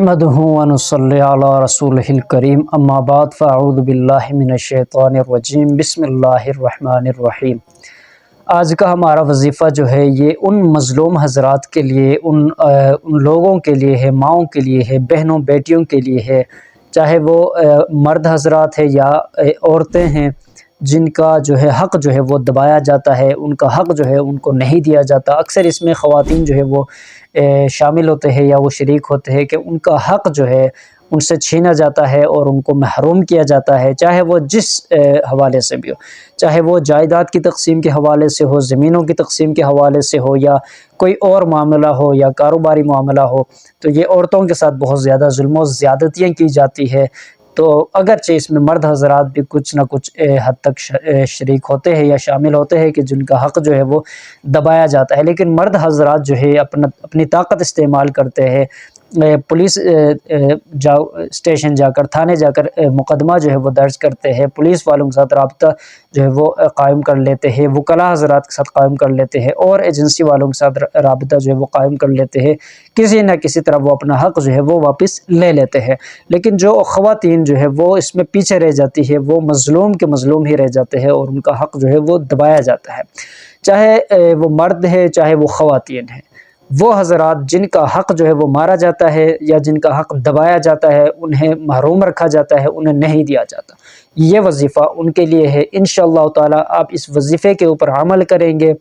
نحمدہ و نصلی علی رسولہ الکریم اما بعد فاعوذ باللہ من الشیطان الرجیم بسم اللہ الرحمن الرحیم۔ آج کا ہمارا وظیفہ جو ہے یہ ان مظلوم حضرات کے لیے، ان لوگوں کے لیے ہے، ماؤں کے لیے ہے، بہنوں بیٹیوں کے لیے ہے، چاہے وہ مرد حضرات ہے یا عورتیں ہیں جن کا جو ہے حق جو ہے وہ دبایا جاتا ہے، ان کا حق جو ہے ان کو نہیں دیا جاتا۔ اکثر اس میں خواتین جو ہے وہ شامل ہوتے ہیں یا وہ شریک ہوتے ہیں کہ ان کا حق جو ہے ان سے چھینا جاتا ہے اور ان کو محروم کیا جاتا ہے، چاہے وہ جس حوالے سے بھی ہو، چاہے وہ جائیداد کی تقسیم کے حوالے سے ہو، زمینوں کی تقسیم کے حوالے سے ہو، یا کوئی اور معاملہ ہو یا کاروباری معاملہ ہو۔ تو یہ عورتوں کے ساتھ بہت زیادہ ظلم و زیادتیاں کی جاتی ہے۔ تو اگرچہ اس میں مرد حضرات بھی کچھ نہ کچھ حد تک شریک ہوتے ہیں یا شامل ہوتے ہیں کہ جن کا حق جو ہے وہ دبایا جاتا ہے، لیکن مرد حضرات جو ہے اپنی طاقت استعمال کرتے ہیں، پولیس اسٹیشن جا کر، تھانے جا کر مقدمہ جو ہے وہ درج کرتے ہیں، پولیس والوں کے ساتھ رابطہ جو ہے وہ قائم کر لیتے ہیں، وکلاء حضرات کے ساتھ قائم کر لیتے ہیں، اور ایجنسی والوں کے ساتھ رابطہ جو ہے وہ قائم کر لیتے ہیں، کسی نہ کسی طرح وہ اپنا حق جو ہے وہ واپس لے لیتے ہیں۔ لیکن جو خواتین جو ہے وہ اس میں پیچھے رہ جاتی ہے، وہ مظلوم کے مظلوم ہی رہ جاتے ہیں اور ان کا حق جو ہے وہ دبایا جاتا ہے، چاہے وہ مرد ہے چاہے وہ خواتین ہے۔ وہ حضرات جن کا حق جو ہے وہ مارا جاتا ہے یا جن کا حق دبایا جاتا ہے، انہیں محروم رکھا جاتا ہے، انہیں نہیں دیا جاتا، یہ وظیفہ ان کے لیے ہے۔ انشاءاللہ تعالی آپ اس وظیفے کے اوپر عمل کریں گے،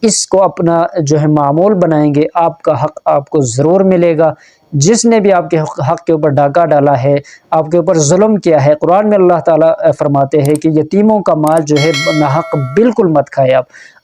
اس کو اپنا جو ہے معمول بنائیں گے، آپ کا حق آپ کو ضرور ملے گا۔ جس نے بھی آپ کے حق کے اوپر ڈاکہ ڈالا ہے، آپ کے اوپر ظلم کیا ہے، قرآن میں اللہ تعالیٰ فرماتے ہیں کہ یتیموں کا مال جو ہے ناحق بالکل مت کھائے۔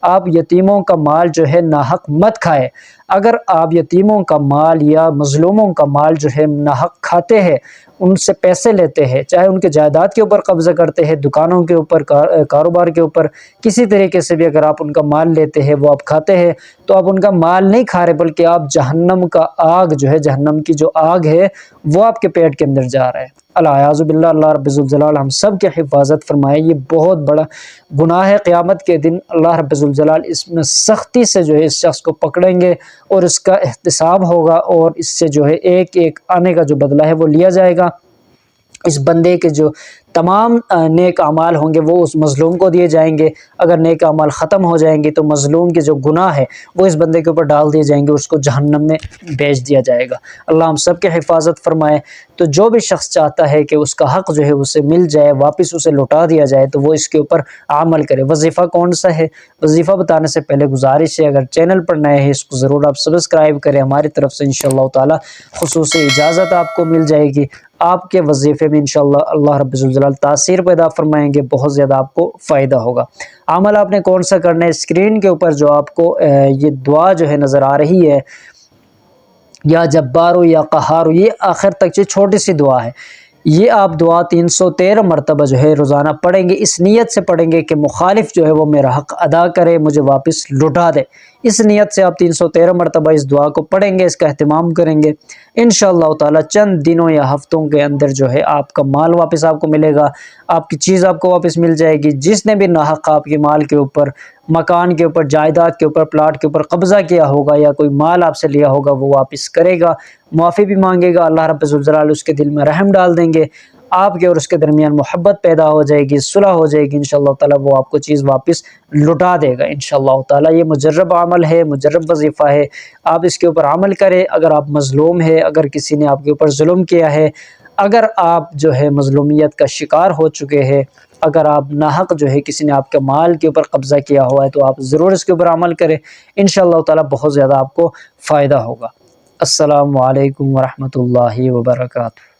آپ یتیموں کا مال جو ہے ناحق مت کھائے۔ اگر آپ یتیموں کا مال یا مظلوموں کا مال جو ہے ناحق کھاتے ہیں، ان سے پیسے لیتے ہیں، چاہے ان کے جائیداد کے اوپر قبضہ کرتے ہیں، دکانوں کے اوپر، کاروبار کے اوپر، کسی طریقے سے بھی اگر آپ ان کا مال لیتے ہیں، وہ آپ کھاتے ہیں، تو آپ ان کا مال نہیں کھا رہے بلکہ آپ جہنم کا آگ جو ہے، جہنم کی جو آگ ہے وہ آپ کے پیٹ کے اندر جا رہا ہے۔ الاعوذ باللہ، اللہ رب الجلال ہم سب کی حفاظت فرمائے۔ یہ بہت بڑا گناہ ہے، قیامت کے دن اللہ رب الجلال اس میں سختی سے جو ہے اس شخص کو پکڑیں گے اور اس کا احتساب ہوگا، اور اس سے جو ہے ایک ایک آنے کا جو بدلہ ہے وہ لیا جائے گا۔ اس بندے کے جو تمام نیک اعمال ہوں گے وہ اس مظلوم کو دیے جائیں گے، اگر نیک اعمال ختم ہو جائیں گے تو مظلوم کے جو گناہ ہے وہ اس بندے کے اوپر ڈال دیے جائیں گے، اس کو جہنم میں بھیج دیا جائے گا۔ اللہ ہم سب کی حفاظت فرمائے۔ تو جو بھی شخص چاہتا ہے کہ اس کا حق جو ہے اسے مل جائے، واپس اسے لوٹا دیا جائے، تو وہ اس کے اوپر عمل کرے۔ وظیفہ کون سا ہے؟ وظیفہ بتانے سے پہلے گزارش ہے، اگر چینل پر نئے ہیں اس کو ضرور آپ سبسکرائب کریں، ہماری طرف سے انشاءاللہ تعالی خصوصی اجازت آپ کو مل جائے گی۔ آپ کے وظیفے میں انشاءاللہ اللہ رب الجلال تاثیر پیدا فرمائیں گے، بہت زیادہ آپ کو فائدہ ہوگا۔ عمل آپ نے کون سا کرنا ہے؟ اسکرین کے اوپر جو آپ کو یہ دعا جو ہے نظر آ رہی ہے، یا جبارو یا قہارو، یہ آخر تک یہ چھوٹی سی دعا ہے، یہ آپ دعا 313 مرتبہ جو ہے روزانہ پڑھیں گے۔ اس نیت سے پڑھیں گے کہ مخالف جو ہے وہ میرا حق ادا کرے، مجھے واپس لٹا دے۔ اس نیت سے آپ 313 مرتبہ اس دعا کو پڑھیں گے، اس کا اہتمام کریں گے، انشاءاللہ تعالی چند دنوں یا ہفتوں کے اندر جو ہے آپ کا مال واپس آپ کو ملے گا، آپ کی چیز آپ کو واپس مل جائے گی۔ جس نے بھی ناحق آپ کے مال کے اوپر، مکان کے اوپر، جائیداد کے اوپر، پلاٹ کے اوپر قبضہ کیا ہوگا یا کوئی مال آپ سے لیا ہوگا، وہ واپس کرے گا، معافی بھی مانگے گا، اللہ رب الجلال اس کے دل میں رحم ڈال دیں گے، آپ کے اور اس کے درمیان محبت پیدا ہو جائے گی، صلح ہو جائے گی، انشاءاللہ تعالی وہ آپ کو چیز واپس لٹا دے گا انشاءاللہ تعالی۔ یہ مجرب عمل ہے، مجرب وظیفہ ہے، آپ اس کے اوپر عمل کریں۔ اگر آپ مظلوم ہے، اگر کسی نے آپ کے اوپر ظلم کیا ہے، اگر آپ جو ہے مظلومیت کا شکار ہو چکے ہیں، اگر آپ ناحق جو ہے کسی نے آپ کے مال کے اوپر قبضہ کیا ہوا ہے، تو آپ ضرور اس کے اوپر عمل کریں، انشاءاللہ تعالی بہت زیادہ آپ کو فائدہ ہوگا۔ السلام علیکم ورحمۃ اللہ وبرکاتہ۔